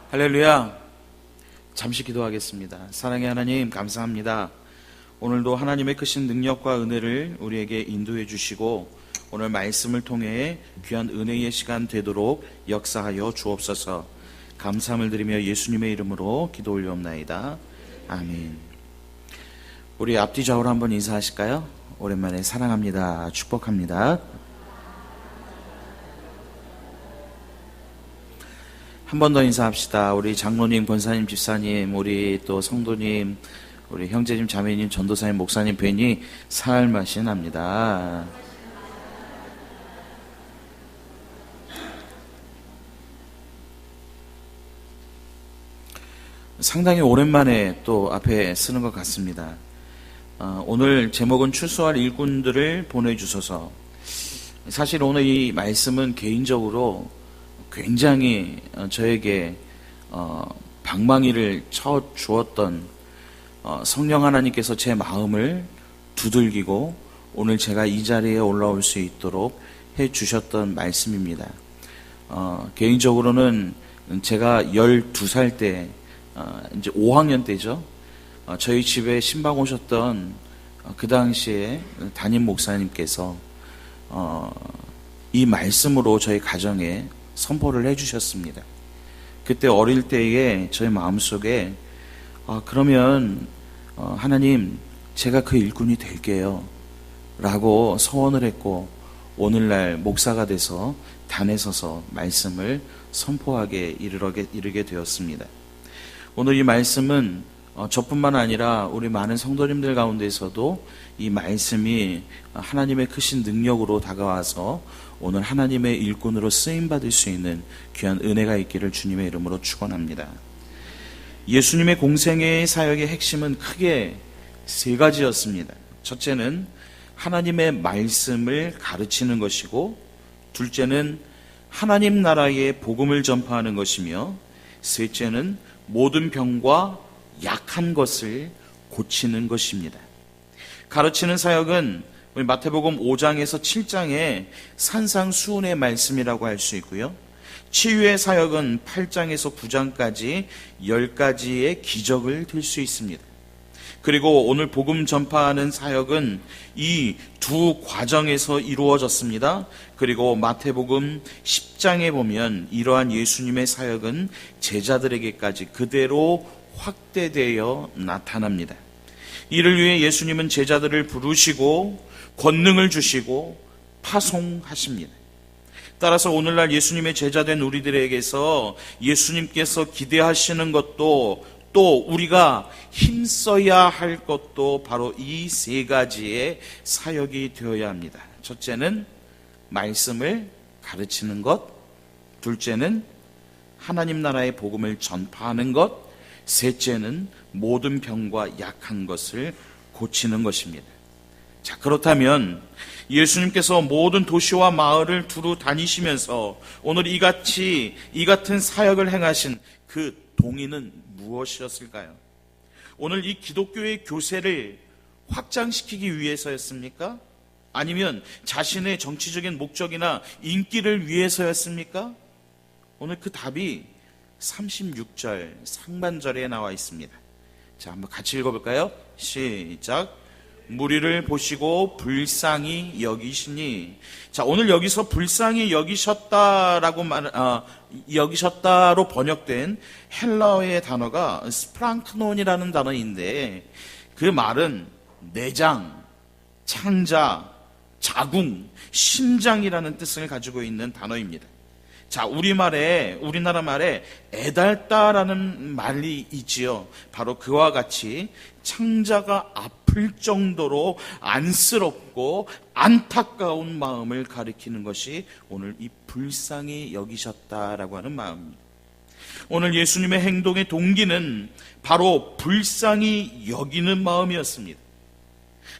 할렐루야. 잠시 기도하겠습니다. 사랑의 하나님, 감사합니다. 오늘도 하나님의 크신 능력과 은혜를 우리에게 인도해 주시고 오늘 말씀을 통해 귀한 은혜의 시간 되도록 역사하여 주옵소서. 감사함을 드리며 예수님의 이름으로 기도 올려옵나이다. 아멘. 우리 앞뒤 좌우로 한번 인사하실까요? 오랜만에 사랑합니다. 축복합니다. 한 번 더 인사합시다. 우리 장로님, 권사님, 집사님, 우리 또 성도님, 우리 형제님, 자매님, 전도사님, 목사님 뵈니 살맛이 납니다. 상당히 오랜만에 또 앞에 쓰는 것 같습니다. 오늘 제목은 출소할 일꾼들을 보내주소서. 사실 오늘 이 말씀은 개인적으로 굉장히 저에게 방망이를 쳐 주었던 성령 하나님께서 제 마음을 두들기고 오늘 제가 이 자리에 올라올 수 있도록 해 주셨던 말씀입니다. 개인적으로는 제가 12살 때 이제 5학년 때죠. 저희 집에 신방 오셨던 그 당시에 담임 목사님께서 이 말씀으로 저희 가정에 선포를 해주셨습니다. 그때 어릴 때에 저희 마음속에 그러면 하나님, 제가 그 일꾼이 될게요 라고 서원을 했고, 오늘날 목사가 돼서 단에 서서 말씀을 선포하게 이르게 되었습니다. 오늘 이 말씀은 저뿐만 아니라 우리 많은 성도님들 가운데서도 이 말씀이 하나님의 크신 능력으로 다가와서 오늘 하나님의 일꾼으로 쓰임받을 수 있는 귀한 은혜가 있기를 주님의 이름으로 축원합니다. 예수님의 공생애의 사역의 핵심은 크게 세 가지였습니다. 첫째는 하나님의 말씀을 가르치는 것이고, 둘째는 하나님 나라의 복음을 전파하는 것이며, 셋째는 모든 병과 약한 것을 고치는 것입니다. 가르치는 사역은 우리 마태복음 5장에서 7장의 산상수훈의 말씀이라고 할 수 있고요. 치유의 사역은 8장에서 9장까지 10가지의 기적을 들 수 있습니다. 그리고 오늘 복음 전파하는 사역은 이 두 과정에서 이루어졌습니다. 그리고 마태복음 10장에 보면 이러한 예수님의 사역은 제자들에게까지 그대로 확대되어 나타납니다. 이를 위해 예수님은 제자들을 부르시고 권능을 주시고 파송하십니다. 따라서 오늘날 예수님의 제자된 우리들에게서 예수님께서 기대하시는 것도, 또 우리가 힘써야 할 것도 바로 이 세 가지의 사역이 되어야 합니다. 첫째는 말씀을 가르치는 것, 둘째는 하나님 나라의 복음을 전파하는 것, 셋째는 모든 병과 약한 것을 고치는 것입니다. 자, 그렇다면 예수님께서 모든 도시와 마을을 두루 다니시면서 오늘 이 같은 사역을 행하신 그 동의는 무엇이었을까요? 오늘 이 기독교의 교세를 확장시키기 위해서였습니까? 아니면 자신의 정치적인 목적이나 인기를 위해서였습니까? 오늘 그 답이 36절 상반절에 나와 있습니다. 자, 한번 같이 읽어볼까요? 시작. 무리를 보시고 불쌍히 여기시니. 자, 오늘 여기서 불쌍히 여기셨다로 번역된 헬라어의 단어가 스프랑크논이라는 단어인데, 그 말은 내장, 창자, 자궁, 심장이라는 뜻을 가지고 있는 단어입니다. 자, 우리나라 말에 애달다라는 말이 있지요. 바로 그와 같이 창자가 아플 정도로 안쓰럽고 안타까운 마음을 가리키는 것이 오늘 이 불쌍히 여기셨다라고 하는 마음입니다. 오늘 예수님의 행동의 동기는 바로 불쌍히 여기는 마음이었습니다.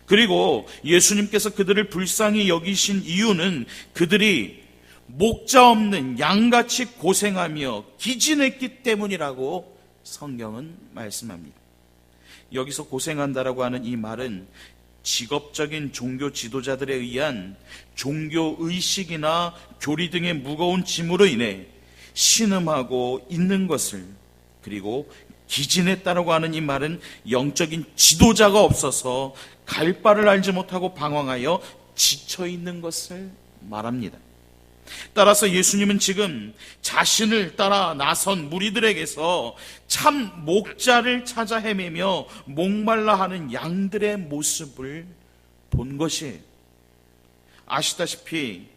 그리고 예수님께서 그들을 불쌍히 여기신 이유는 그들이 목자 없는 양같이 고생하며 기진했기 때문이라고 성경은 말씀합니다. 여기서 고생한다라고 하는 이 말은 직업적인 종교 지도자들에 의한 종교 의식이나 교리 등의 무거운 짐으로 인해 신음하고 있는 것을, 그리고 기진했다라고 하는 이 말은 영적인 지도자가 없어서 갈 바를 알지 못하고 방황하여 지쳐 있는 것을 말합니다. 따라서 예수님은 지금 자신을 따라 나선 무리들에게서 참 목자를 찾아 헤매며 목말라 하는 양들의 모습을 본 것이에요. 아시다시피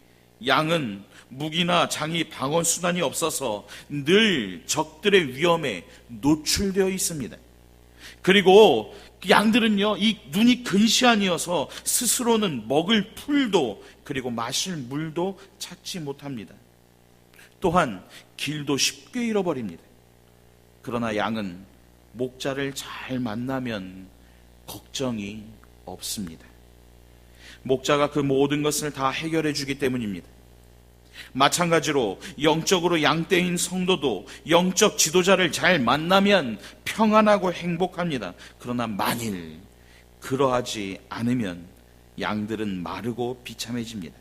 양은 무기나 장이 방어 수단이 없어서 늘 적들의 위험에 노출되어 있습니다. 그리고 양들은요, 이 눈이 근시안이어서 스스로는 먹을 풀도 그리고 마실 물도 찾지 못합니다. 또한 길도 쉽게 잃어버립니다. 그러나 양은 목자를 잘 만나면 걱정이 없습니다. 목자가 그 모든 것을 다 해결해 주기 때문입니다. 마찬가지로 영적으로 양떼인 성도도 영적 지도자를 잘 만나면 평안하고 행복합니다. 그러나 만일 그러하지 않으면 양들은 마르고 비참해집니다.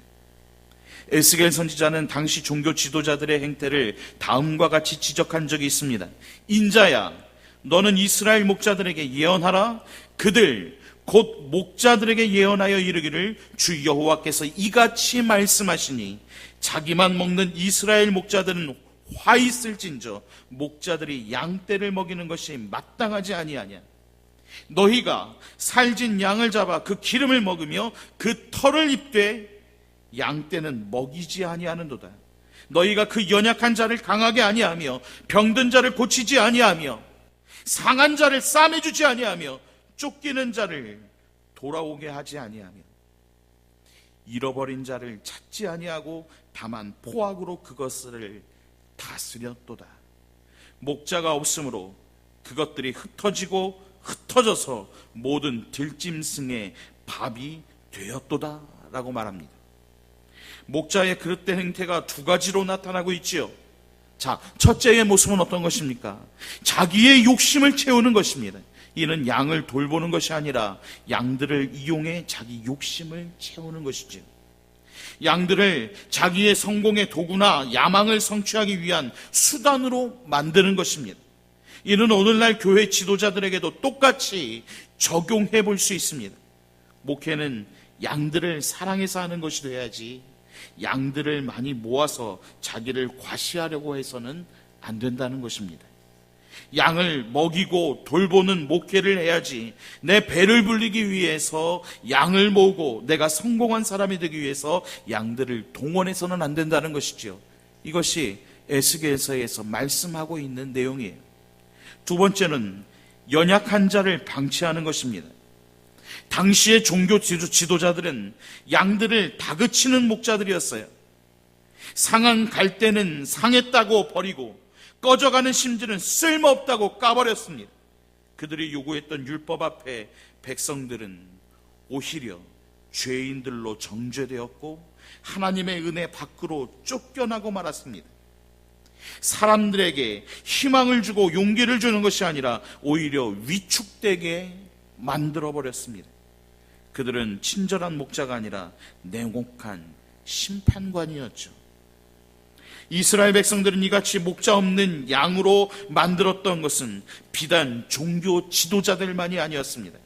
에스겔 선지자는 당시 종교 지도자들의 행태를 다음과 같이 지적한 적이 있습니다. 인자야, 너는 이스라엘 목자들에게 예언하라. 그들 곧 목자들에게 예언하여 이르기를 주 여호와께서 이같이 말씀하시니 자기만 먹는 이스라엘 목자들은 화 있을진저 목자들이 양떼를 먹이는 것이 마땅하지 아니하냐. 너희가 살진 양을 잡아 그 기름을 먹으며 그 털을 입되 양떼는 먹이지 아니하는도다. 너희가 그 연약한 자를 강하게 아니하며 병든 자를 고치지 아니하며 상한 자를 싸매주지 아니하며 쫓기는 자를 돌아오게 하지 아니하며 잃어버린 자를 찾지 아니하고 다만 포악으로 그것을 다스렸도다. 목자가 없으므로 그것들이 흩어지고 흩어져서 모든 들짐승의 밥이 되었도다 라고 말합니다. 목자의 그릇된 행태가 두 가지로 나타나고 있지요. 자, 첫째의 모습은 어떤 것입니까? 자기의 욕심을 채우는 것입니다. 이는 양을 돌보는 것이 아니라 양들을 이용해 자기 욕심을 채우는 것이죠. 양들을 자기의 성공의 도구나 야망을 성취하기 위한 수단으로 만드는 것입니다. 이는 오늘날 교회 지도자들에게도 똑같이 적용해 볼 수 있습니다. 목회는 양들을 사랑해서 하는 것이 돼야지 양들을 많이 모아서 자기를 과시하려고 해서는 안 된다는 것입니다. 양을 먹이고 돌보는 목회를 해야지 내 배를 불리기 위해서 양을 모으고 내가 성공한 사람이 되기 위해서 양들을 동원해서는 안 된다는 것이죠. 이것이 에스겔서에서 말씀하고 있는 내용이에요. 두 번째는 연약한 자를 방치하는 것입니다. 당시의 종교 지도자들은 양들을 다그치는 목자들이었어요. 상한 갈대는 상했다고 버리고 꺼져가는 심지는 쓸모없다고 까버렸습니다. 그들이 요구했던 율법 앞에 백성들은 오히려 죄인들로 정죄되었고 하나님의 은혜 밖으로 쫓겨나고 말았습니다. 사람들에게 희망을 주고 용기를 주는 것이 아니라 오히려 위축되게 만들어버렸습니다. 그들은 친절한 목자가 아니라 냉혹한 심판관이었죠. 이스라엘 백성들은 이같이 목자 없는 양으로 만들었던 것은 비단 종교 지도자들만이 아니었습니다.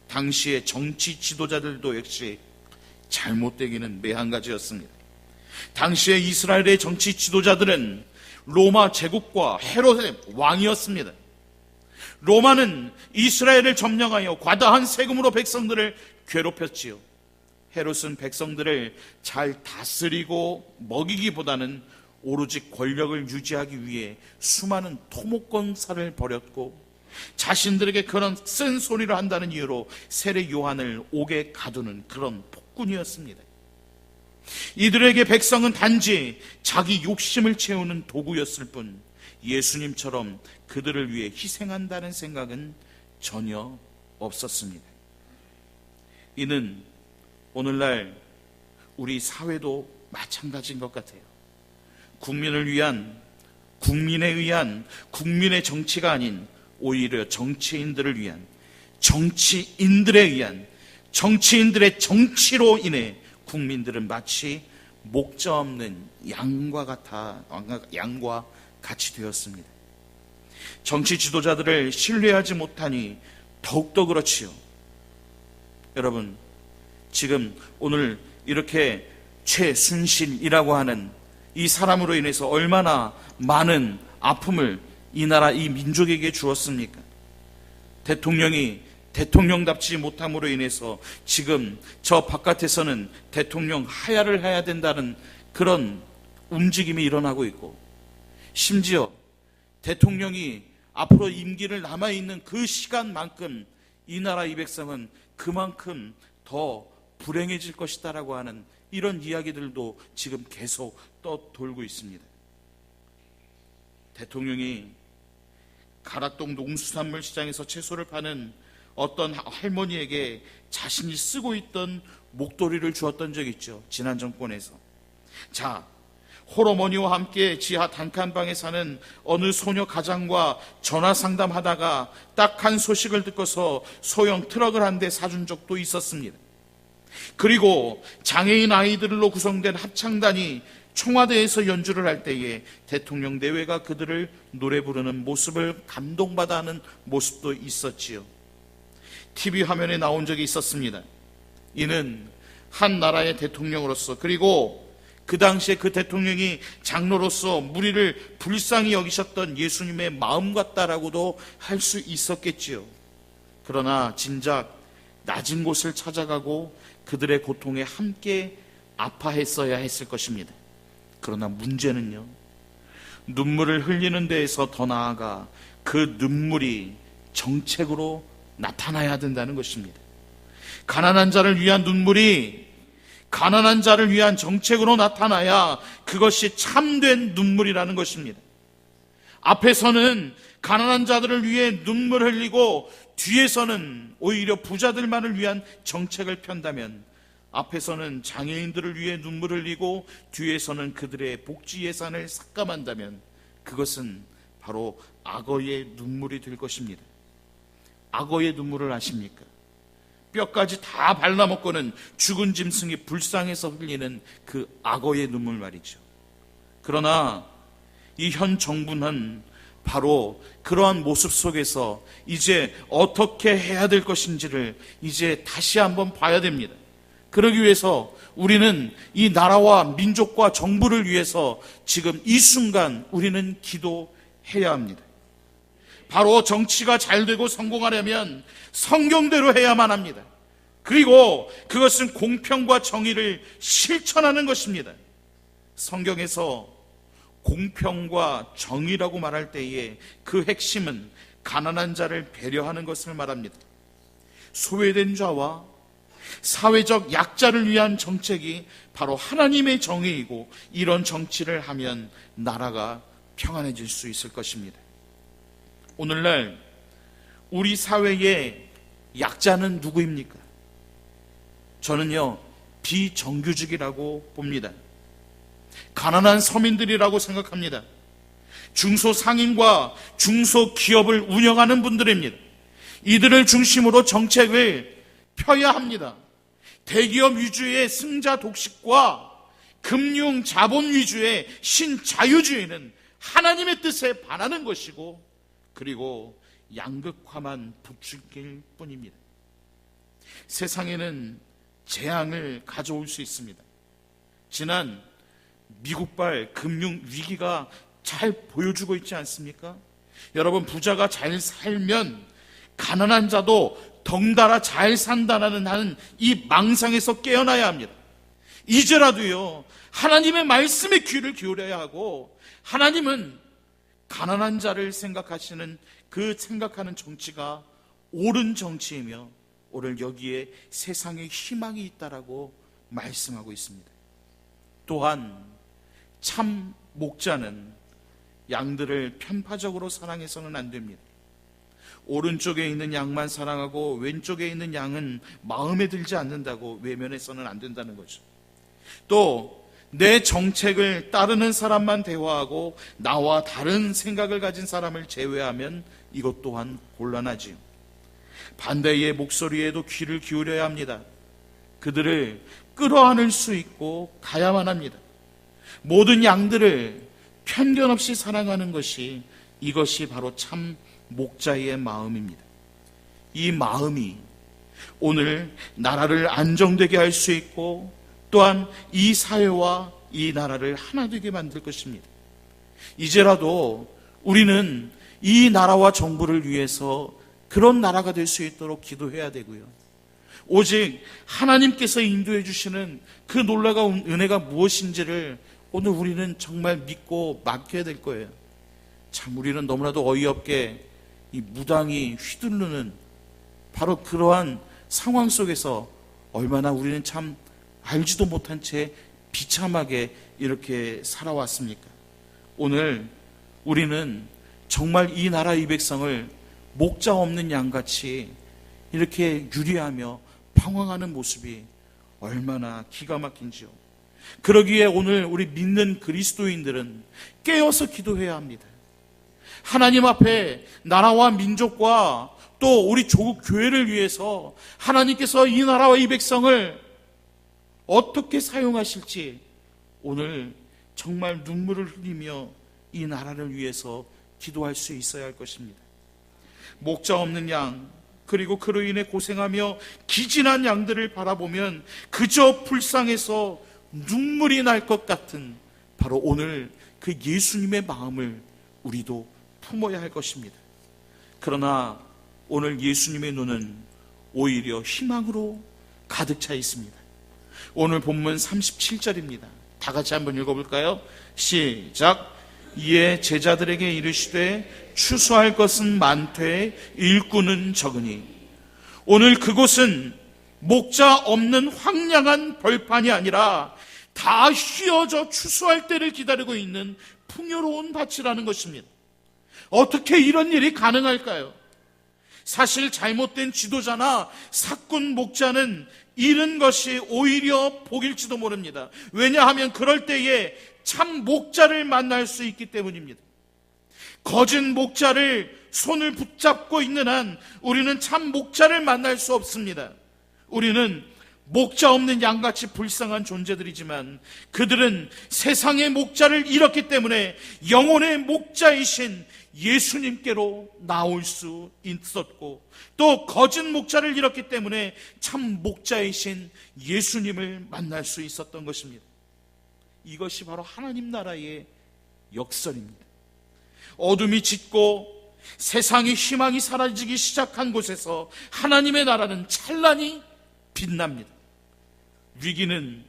당시의 정치 지도자들도 역시 잘못되기는 매한가지였습니다. 당시의 이스라엘의 정치 지도자들은 로마 제국과 헤롯의 왕이었습니다. 로마는 이스라엘을 점령하여 과다한 세금으로 백성들을 괴롭혔지요. 헤롯은 백성들을 잘 다스리고 먹이기보다는 오로지 권력을 유지하기 위해 수많은 토목공사를 벌였고 자신들에게 그런 쓴 소리를 한다는 이유로 세례 요한을 옥에 가두는 그런 폭군이었습니다. 이들에게 백성은 단지 자기 욕심을 채우는 도구였을 뿐 예수님처럼 그들을 위해 희생한다는 생각은 전혀 없었습니다. 이는 오늘날 우리 사회도 마찬가지인 것 같아요. 국민을 위한, 국민에 의한 국민의 정치가 아닌 오히려 정치인들을 위한, 정치인들에 의한, 정치인들의 정치로 인해 국민들은 마치 목자 없는 양과 같이 되었습니다. 정치 지도자들을 신뢰하지 못하니 더욱더 그렇지요. 여러분, 지금 오늘 이렇게 최순실이라고 하는 이 사람으로 인해서 얼마나 많은 아픔을 이 나라, 이 민족에게 주었습니까? 대통령이 대통령답지 못함으로 인해서 지금 저 바깥에서는 대통령 하야를 해야 된다는 그런 움직임이 일어나고 있고, 심지어 대통령이 앞으로 임기를 남아있는 그 시간만큼 이 나라 이 백성은 그만큼 더 불행해질 것이다라고 하는 이런 이야기들도 지금 계속 떠돌고 있습니다. 대통령이 가락동 농수산물 시장에서 채소를 파는 어떤 할머니에게 자신이 쓰고 있던 목도리를 주었던 적이 있죠. 지난 정권에서. 자, 홀어머니와 함께 지하 단칸방에 사는 어느 소녀 가장과 전화 상담하다가 딱 한 소식을 듣고서 소형 트럭을 한 대 사준 적도 있었습니다. 그리고 장애인 아이들로 구성된 합창단이 청와대에서 연주를 할 때에 대통령 내외가 그들을 노래 부르는 모습을 감동받아 하는 모습도 있었지요. TV 화면에 나온 적이 있었습니다. 이는 한 나라의 대통령으로서, 그리고 그 당시에 그 대통령이 장로로서 무리를 불쌍히 여기셨던 예수님의 마음 같다라고도 할 수 있었겠지요. 그러나 진작 낮은 곳을 찾아가고 그들의 고통에 함께 아파했어야 했을 것입니다. 그러나 문제는요, 눈물을 흘리는 데에서 더 나아가 그 눈물이 정책으로 나타나야 된다는 것입니다. 가난한 자를 위한 눈물이 가난한 자를 위한 정책으로 나타나야 그것이 참된 눈물이라는 것입니다. 앞에서는 가난한 자들을 위해 눈물 흘리고 뒤에서는 오히려 부자들만을 위한 정책을 편다면, 앞에서는 장애인들을 위해 눈물 흘리고 뒤에서는 그들의 복지 예산을 삭감한다면 그것은 바로 악어의 눈물이 될 것입니다. 악어의 눈물을 아십니까? 뼈까지 다 발라먹고는 죽은 짐승이 불쌍해서 흘리는 그 악어의 눈물 말이죠. 그러나 이 현 정부는 바로 그러한 모습 속에서 이제 어떻게 해야 될 것인지를 이제 다시 한번 봐야 됩니다. 그러기 위해서 우리는 이 나라와 민족과 정부를 위해서 지금 이 순간 우리는 기도해야 합니다. 바로 정치가 잘 되고 성공하려면 성경대로 해야만 합니다. 그리고 그것은 공평과 정의를 실천하는 것입니다. 성경에서 공평과 정의라고 말할 때에 그 핵심은 가난한 자를 배려하는 것을 말합니다. 소외된 자와 사회적 약자를 위한 정책이 바로 하나님의 정의이고, 이런 정치를 하면 나라가 평안해질 수 있을 것입니다. 오늘날 우리 사회의 약자는 누구입니까? 저는요, 비정규직이라고 봅니다. 가난한 서민들이라고 생각합니다. 중소상인과 중소기업을 운영하는 분들입니다. 이들을 중심으로 정책을 펴야 합니다. 대기업 위주의 승자 독식과 금융 자본 위주의 신자유주의는 하나님의 뜻에 반하는 것이고, 그리고 양극화만 부추길 뿐입니다. 세상에는 재앙을 가져올 수 있습니다. 지난 미국발 금융 위기가 잘 보여주고 있지 않습니까? 여러분, 부자가 잘 살면 가난한 자도 덩달아 잘 산다는 이 망상에서 깨어나야 합니다. 이제라도요, 하나님의 말씀에 귀를 기울여야 하고, 하나님은 가난한 자를 생각하시는 그 생각하는 정치가 옳은 정치이며 오늘 여기에 세상에 희망이 있다라고 말씀하고 있습니다. 또한 참 목자는 양들을 편파적으로 사랑해서는 안 됩니다. 오른쪽에 있는 양만 사랑하고 왼쪽에 있는 양은 마음에 들지 않는다고 외면해서는 안 된다는 거죠. 또 내 정책을 따르는 사람만 대화하고 나와 다른 생각을 가진 사람을 제외하면 이것 또한 곤란하지요. 반대의 목소리에도 귀를 기울여야 합니다. 그들을 끌어안을 수 있고 가야만 합니다. 모든 양들을 편견 없이 사랑하는 것이, 이것이 바로 참 목자의 마음입니다. 이 마음이 오늘 나라를 안정되게 할 수 있고, 또한 이 사회와 이 나라를 하나 되게 만들 것입니다. 이제라도 우리는 이 나라와 정부를 위해서 그런 나라가 될 수 있도록 기도해야 되고요. 오직 하나님께서 인도해 주시는 그 놀라운 은혜가 무엇인지를 오늘 우리는 정말 믿고 맡겨야 될 거예요. 참 우리는 너무나도 어이없게 이 무당이 휘두르는 바로 그러한 상황 속에서 얼마나 우리는 참 알지도 못한 채 비참하게 이렇게 살아왔습니까? 오늘 우리는 정말 이 나라 이 백성을 목자 없는 양같이 이렇게 유리하며 방황하는 모습이 얼마나 기가 막힌지요. 그러기에 오늘 우리 믿는 그리스도인들은 깨어서 기도해야 합니다. 하나님 앞에 나라와 민족과 또 우리 조국 교회를 위해서 하나님께서 이 나라와 이 백성을 어떻게 사용하실지 오늘 정말 눈물을 흘리며 이 나라를 위해서 기도할 수 있어야 할 것입니다. 목자 없는 양, 그리고 그로 인해 고생하며 기진한 양들을 바라보면 그저 불쌍해서 눈물이 날 것 같은 바로 오늘 그 예수님의 마음을 우리도 품어야 할 것입니다. 그러나 오늘 예수님의 눈은 오히려 희망으로 가득 차 있습니다. 오늘 본문 37절입니다. 다 같이 한번 읽어볼까요? 시작. 이에 제자들에게 이르시되 추수할 것은 많되 일꾼은 적으니. 오늘 그곳은 목자 없는 황량한 벌판이 아니라 다 휘어져 추수할 때를 기다리고 있는 풍요로운 밭이라는 것입니다. 어떻게 이런 일이 가능할까요? 사실 잘못된 지도자나 사꾼 목자는 잃은 것이 오히려 복일지도 모릅니다. 왜냐하면 그럴 때에 참 목자를 만날 수 있기 때문입니다. 거짓 목자를 손을 붙잡고 있는 한 우리는 참 목자를 만날 수 없습니다. 우리는 목자 없는 양같이 불쌍한 존재들이지만 그들은 세상의 목자를 잃었기 때문에 영혼의 목자이신 예수님께로 나올 수 있었고, 또 거짓 목자를 잃었기 때문에 참 목자이신 예수님을 만날 수 있었던 것입니다. 이것이 바로 하나님 나라의 역설입니다. 어둠이 짙고 세상의 희망이 사라지기 시작한 곳에서 하나님의 나라는 찬란히 빛납니다. 위기는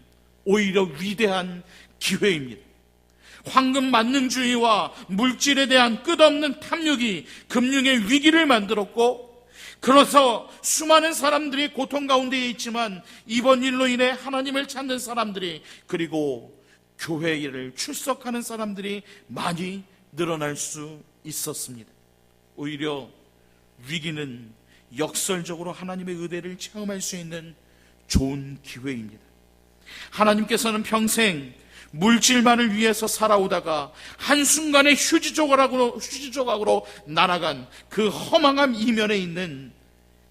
오히려 위대한 기회입니다. 황금 만능주의와 물질에 대한 끝없는 탐욕이 금융의 위기를 만들었고, 그래서 수많은 사람들이 고통 가운데 있지만 이번 일로 인해 하나님을 찾는 사람들이, 그리고 교회를 출석하는 사람들이 많이 늘어날 수 있었습니다. 오히려 위기는 역설적으로 하나님의 의대를 체험할 수 있는 좋은 기회입니다. 하나님께서는 평생 물질만을 위해서 살아오다가 한순간에 휴지 조각으로 날아간 그 허망한 이면에 있는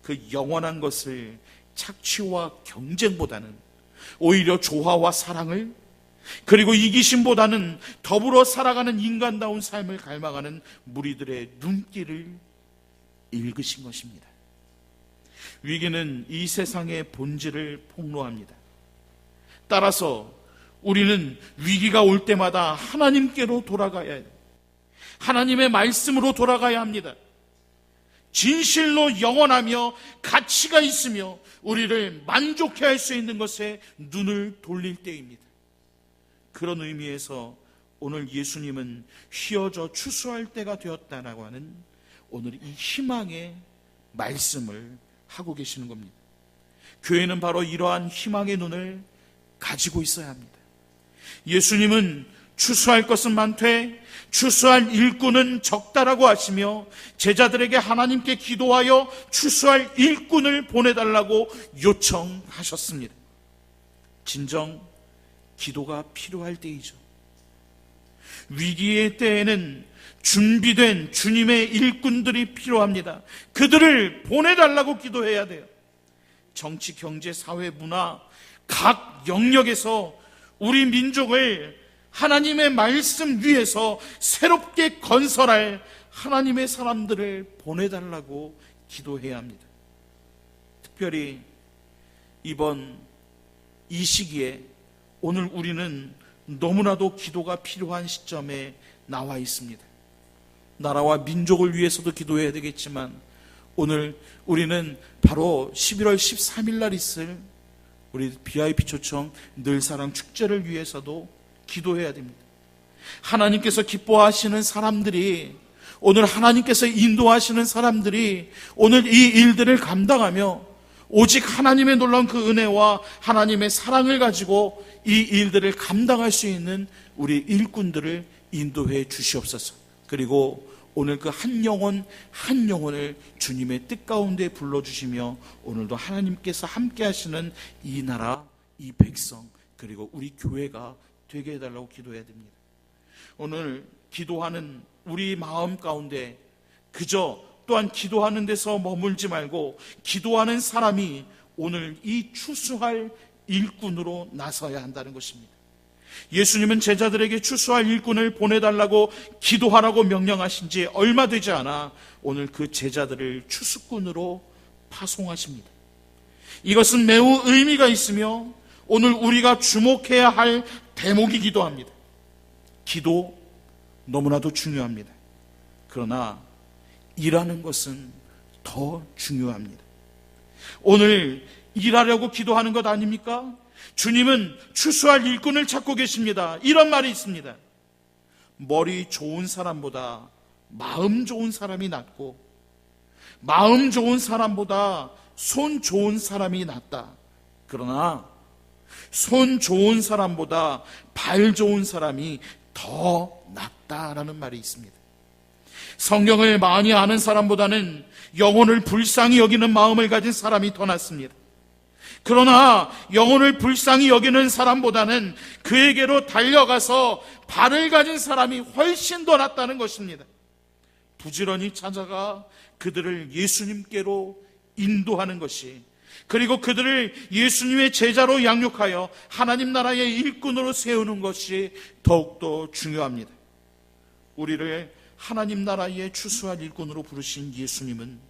그 영원한 것을 착취와 경쟁보다는 오히려 조화와 사랑을, 그리고 이기심보다는 더불어 살아가는 인간다운 삶을 갈망하는 무리들의 눈길을 읽으신 것입니다. 위기는 이 세상의 본질을 폭로합니다. 따라서 우리는 위기가 올 때마다 하나님께로 돌아가야 해요. 하나님의 말씀으로 돌아가야 합니다. 진실로 영원하며 가치가 있으며 우리를 만족해 할 수 있는 것에 눈을 돌릴 때입니다. 그런 의미에서 오늘 예수님은 휘어져 추수할 때가 되었다라고 하는 오늘 이 희망의 말씀을 하고 계시는 겁니다. 교회는 바로 이러한 희망의 눈을 가지고 있어야 합니다. 예수님은 추수할 것은 많되 추수할 일꾼은 적다라고 하시며 제자들에게 하나님께 기도하여 추수할 일꾼을 보내달라고 요청하셨습니다. 진정 기도가 필요할 때이죠. 위기의 때에는 준비된 주님의 일꾼들이 필요합니다. 그들을 보내달라고 기도해야 돼요. 정치, 경제, 사회, 문화 각 영역에서 우리 민족을 하나님의 말씀 위에서 새롭게 건설할 하나님의 사람들을 보내달라고 기도해야 합니다. 특별히 이번 이 시기에 오늘 우리는 너무나도 기도가 필요한 시점에 나와 있습니다. 나라와 민족을 위해서도 기도해야 되겠지만 오늘 우리는 바로 11월 13일 날 있을 우리 BIP 초청 늘사랑 축제를 위해서도 기도해야 됩니다. 하나님께서 기뻐하시는 사람들이, 오늘 하나님께서 인도하시는 사람들이 오늘 이 일들을 감당하며 오직 하나님의 놀라운 그 은혜와 하나님의 사랑을 가지고 이 일들을 감당할 수 있는 우리 일꾼들을 인도해 주시옵소서. 그리고 오늘 그 한 영혼 한 영혼을 주님의 뜻 가운데 불러주시며 오늘도 하나님께서 함께 하시는 이 나라, 이 백성, 그리고 우리 교회가 되게 해달라고 기도해야 됩니다. 오늘 기도하는 우리 마음 가운데 그저 또한 기도하는 데서 머물지 말고 기도하는 사람이 오늘 이 추수할 일꾼으로 나서야 한다는 것입니다. 예수님은 제자들에게 추수할 일꾼을 보내달라고 기도하라고 명령하신 지 얼마 되지 않아 오늘 그 제자들을 추수꾼으로 파송하십니다. 이것은 매우 의미가 있으며 오늘 우리가 주목해야 할 대목이기도 합니다. 기도 너무나도 중요합니다. 그러나 일하는 것은 더 중요합니다. 오늘 일하려고 기도하는 것 아닙니까? 주님은 추수할 일꾼을 찾고 계십니다. 이런 말이 있습니다. 머리 좋은 사람보다 마음 좋은 사람이 낫고 마음 좋은 사람보다 손 좋은 사람이 낫다. 그러나 손 좋은 사람보다 발 좋은 사람이 더 낫다라는 말이 있습니다. 성경을 많이 아는 사람보다는 영혼을 불쌍히 여기는 마음을 가진 사람이 더 낫습니다. 그러나 영혼을 불쌍히 여기는 사람보다는 그에게로 달려가서 발을 가진 사람이 훨씬 더 낫다는 것입니다. 부지런히 찾아가 그들을 예수님께로 인도하는 것이, 그리고 그들을 예수님의 제자로 양육하여 하나님 나라의 일꾼으로 세우는 것이 더욱더 중요합니다. 우리를 하나님 나라의 추수할 일꾼으로 부르신 예수님은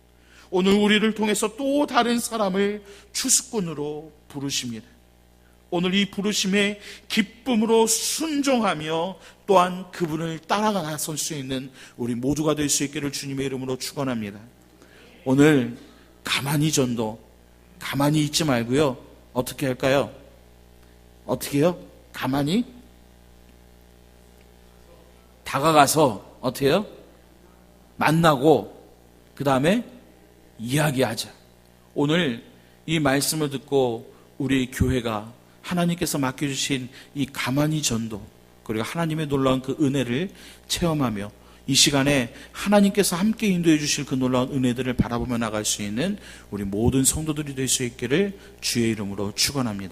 오늘 우리를 통해서 또 다른 사람을 추수꾼으로 부르십니다. 오늘 이 부르심에 기쁨으로 순종하며 또한 그분을 따라가 나설 수 있는 우리 모두가 될 수 있기를 주님의 이름으로 축원합니다. 오늘 가만히 전도, 가만히 있지 말고요. 어떻게 할까요? 어떻게 해요? 가만히 다가가서 어떻게 해요? 만나고 그 다음에 이야기하자. 오늘 이 말씀을 듣고 우리 교회가 하나님께서 맡겨주신 이 가만히 전도, 그리고 하나님의 놀라운 그 은혜를 체험하며 이 시간에 하나님께서 함께 인도해 주실 그 놀라운 은혜들을 바라보며 나갈 수 있는 우리 모든 성도들이 될 수 있기를 주의 이름으로 축원합니다.